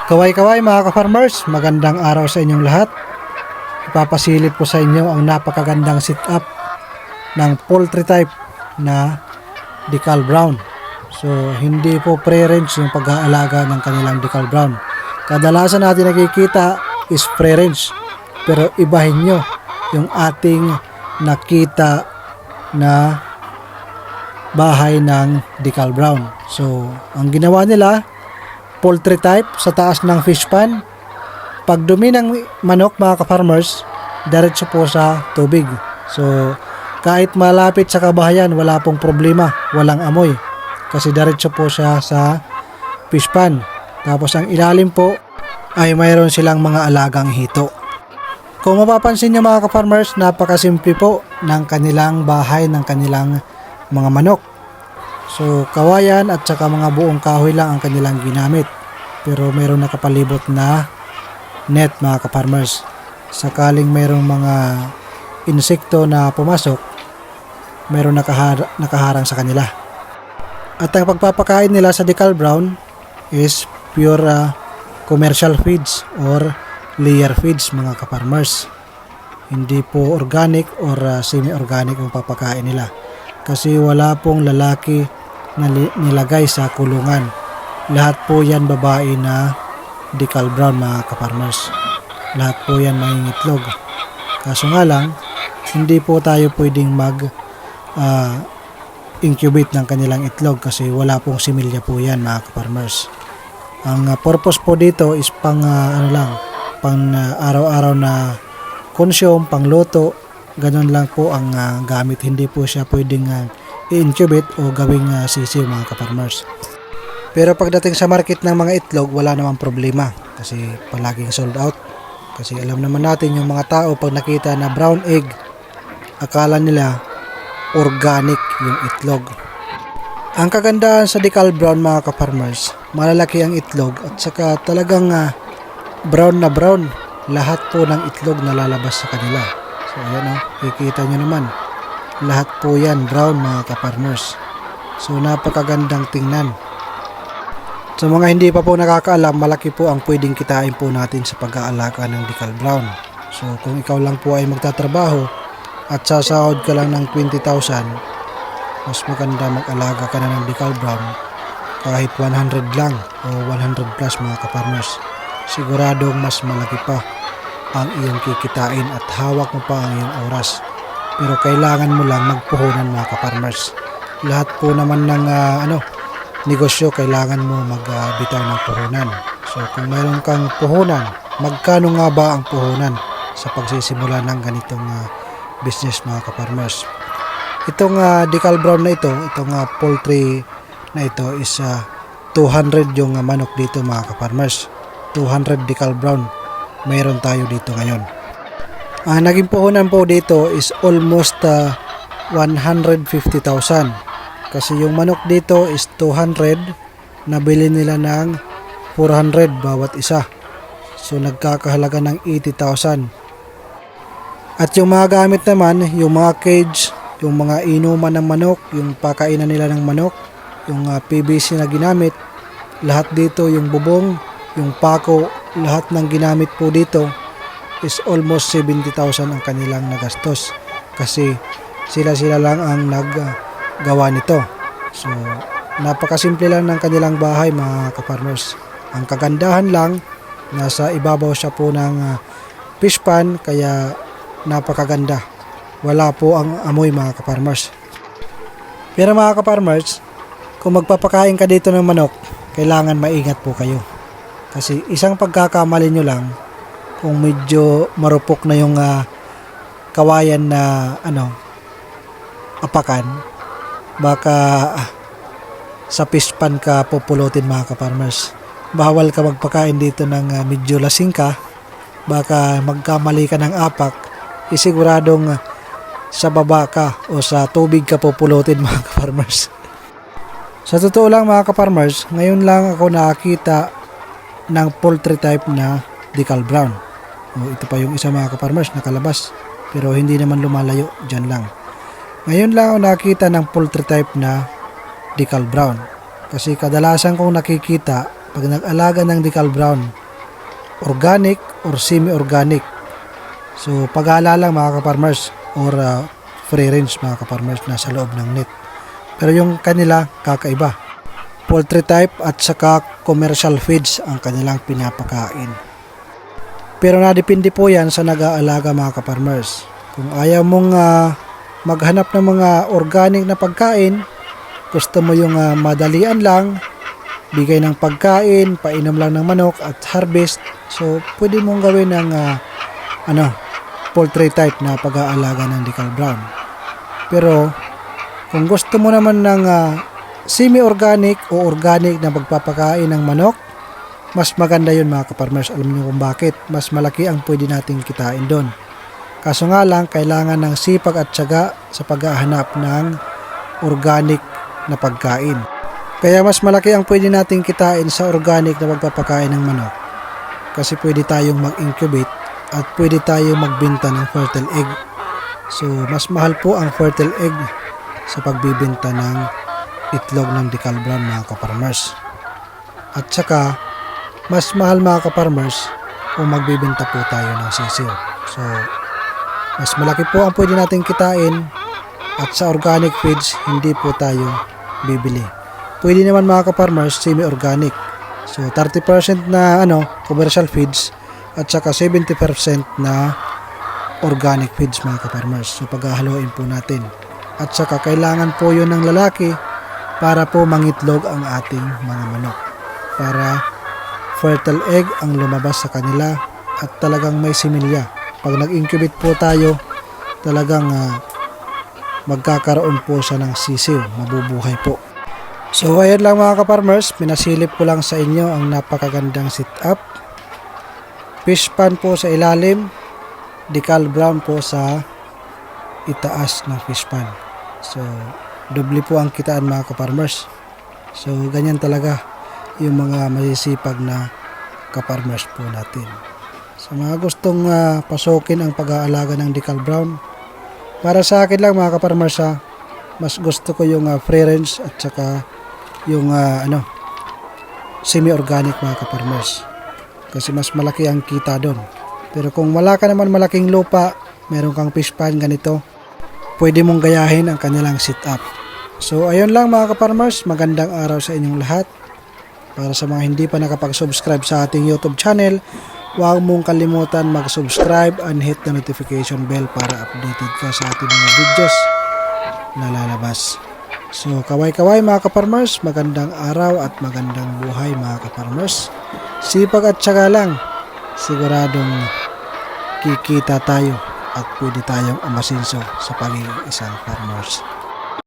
Kaway-kaway mga ka-farmers, magandang araw sa inyong lahat. Ipapasilip ko sa inyo ang napakagandang setup ng poultry type na decal brown. So hindi po pre-range yung pag-aalaga ng kanilang decal brown. Kadalasan natin nakikita is pre-range, pero ibahin nyo yung ating nakita na bahay ng decal brown. So ang ginawa nila, poultry type sa taas ng fish pan. Pag dumi ng manok mga ka-farmers, diretso po sa tubig. So kahit malapit sa kabahayan, wala pong problema, walang amoy, kasi diretso po siya sa fish pan. Tapos ang ilalim po ay mayroon silang mga alagang hito. Kung mapapansin nyo mga ka-farmers, napakasimple po ng kanilang bahay ng kanilang mga manok. So kawayan at saka mga buong kahoy lang ang kanilang ginamit. Pero mayroon nakapalibot na net mga ka-farmers. Sakaling mayroong mga insekto na pumasok, mayroon nakaharang sa kanila. At ang pagpapakain nila sa decal brown is pure commercial feeds or layer feeds mga ka-farmers. Hindi po organic or semi-organic ang papakain nila. Kasi wala pong lalaki na nilagay sa kulungan. Lahat po yan babae na decal brown mga ka-farmers. Lahat po yan mangingitlog. Kaso nga lang, hindi po tayo pwedeng incubate ng kanilang itlog kasi wala pong similya po yan mga ka-farmers. Ang purpose po dito is pang araw-araw na consume, pang luto. Ganun lang po ang gamit. Hindi po siya pwedeng i-incubate o gawing sisiw mga ka-farmers. Pero pagdating sa market ng mga itlog, wala namang problema kasi palaging sold out. Kasi alam naman natin yung mga tao pag nakita na brown egg, akala nila organic yung itlog. Ang kagandahan sa decal brown mga ka-farmers, malalaki ang itlog at saka talagang brown na brown. Lahat po ng itlog na lalabas sa kanila. So ayan kikita nyo naman. Lahat po yan brown mga ka-farmers. So napakagandang tingnan. Sa mga hindi pa po nakakaalam, malaki po ang pwedeng kitain po natin sa pag-aalaga ng decal brown. So kung ikaw lang po ay magtatrabaho at sasahod ka lang ng 20,000, mas maganda mag-alaga ka na ng decal brown kahit 100 lang o 100 plus mga ka-farmers. Siguradong mas malaki pa ang iyong kikitain at hawak mo pa ang iyong oras. Pero kailangan mo lang magpuhunan mga ka-farmers. Lahat po naman ng negosyo, kailangan mo magbitaw ng puhunan. So kung mayroon kang puhunan, magkano nga ba ang puhunan sa pagsisimula ng ganitong business mga ka-farmers? Itong decal brown na ito, itong poultry na ito is 200 yung manok dito mga ka-farmers. 200 decal brown mayroon tayo dito ngayon. Naging puhunan po dito is almost 150,000. Kasi yung manok dito is 200, nabili nila ng 400 bawat isa. So nagkakahalaga ng 80,000. At yung mga gamit naman, yung mga cage, yung mga inuman ng manok, yung pakainan nila ng manok, yung PVC na ginamit, lahat dito, yung bubong, yung pako, lahat ng ginamit po dito is almost 70,000 ang kanilang nagastos. Kasi sila lang ang naggawa nito. So napakasimple lang ng kanilang bahay mga ka-farmers. Ang kagandahan lang, nasa ibabaw siya po ng fish pan, kaya napakaganda. Wala po ang amoy mga ka-farmers. Pero mga ka-farmers, kung magpapakain ka dito ng manok, kailangan maingat po kayo. Kasi isang pagkakamali nyo lang, kung medyo marupok na yung kawayan na apakan, baka sa fish pan ka pupulutin mga ka-farmers. Bawal ka magpakain dito ng medyo lasing ka, baka magkamali ka ng apak, isiguradong sa baba ka o sa tubig ka pupulutin mga ka-farmers. Sa totoo lang mga ka-farmers, ngayon lang ako nakakita ng poultry type na decal brown. Ito pa yung isa mga ka-farmers nakalabas, pero hindi naman lumalayo, dyan lang. Ngayon lang ako nakita ng poultry type na decal brown. Kasi kadalasan kong nakikita pag nag-alaga ng decal brown, organic or semi-organic. So pag-aala lang mga ka-farmers, or free range mga ka-farmers na sa loob ng net. Pero yung kanila kakaiba. Poultry type at saka commercial feeds ang kanilang pinapakain. Pero nadepende po yan sa nag-aalaga mga ka-farmers. Kung ayaw mong maghanap ng mga organic na pagkain, gusto mo yung madalian lang, bigay ng pagkain, painom lang ng manok at harvest, so pwede mong gawin ng poultry type na pag-aalaga ng decal brown. Pero kung gusto mo naman ng semi-organic o organic na pagpapakain ng manok, mas maganda yun mga ka-farmers. Alam niyo kung bakit, mas malaki ang pwede nating kitain doon. Kaso nga lang, kailangan ng sipag at tiyaga sa paghahanap ng organic na pagkain. Kaya mas malaki ang pwede nating kitain sa organic na pagpapakain ng manok. Kasi pwede tayong mag-incubate at pwede tayong magbenta ng fertile egg. So, mas mahal po ang fertile egg sa pagbibenta ng itlog ng decal brown mga ka-farmers. At saka, mas mahal mga ka-farmers kung magbibenta po tayo ng sisiw. So, mas malaki po ang pwede nating kitain at sa organic feeds, hindi po tayo bibili. Pwede naman mga ka-farmers, semi-organic. So, 30% na commercial feeds at saka 70% na organic feeds mga ka-farmers. So, paghahaluin po natin. At saka, kailangan po yun ng lalaki para po mangitlog ang ating mga manok. Para fertile egg ang lumabas sa kanila at talagang may similya. Pag nag-incubate po tayo, talagang magkakaroon po siya ng sisiw, mabubuhay po. So ayan lang mga ka-farmers, pinasilip ko lang sa inyo ang napakagandang sit-up. Fish pan po sa ilalim, decal brown po sa itaas ng fish pan. So doble po ang kitaan mga ka-farmers. So ganyan talaga yung mga masisipag na ka-farmers po natin. Sa mga gustong pasukin ang pag-aalaga ng decal brown, para sa akin lang mga ka-farmers, mas gusto ko yung free range at saka yung semi-organic mga ka-farmers. Kasi mas malaki ang kita doon. Pero kung wala ka naman malaking lupa, meron kang fish pan ganito, pwede mong gayahin ang kanilang sit-up. So ayun lang mga ka-farmers, magandang araw sa inyong lahat. Para sa mga hindi pa nakapag-subscribe sa ating YouTube channel, huwag mong kalimutan mag-subscribe and hit the notification bell para updated ka sa ating mga videos na lalabas. So kaway-kaway mga ka-farmers, magandang araw at magandang buhay mga ka-farmers. Sipag at tiyaga lang, siguradong kikita tayo at pwede tayong umasinso sa pagiging isang farmers.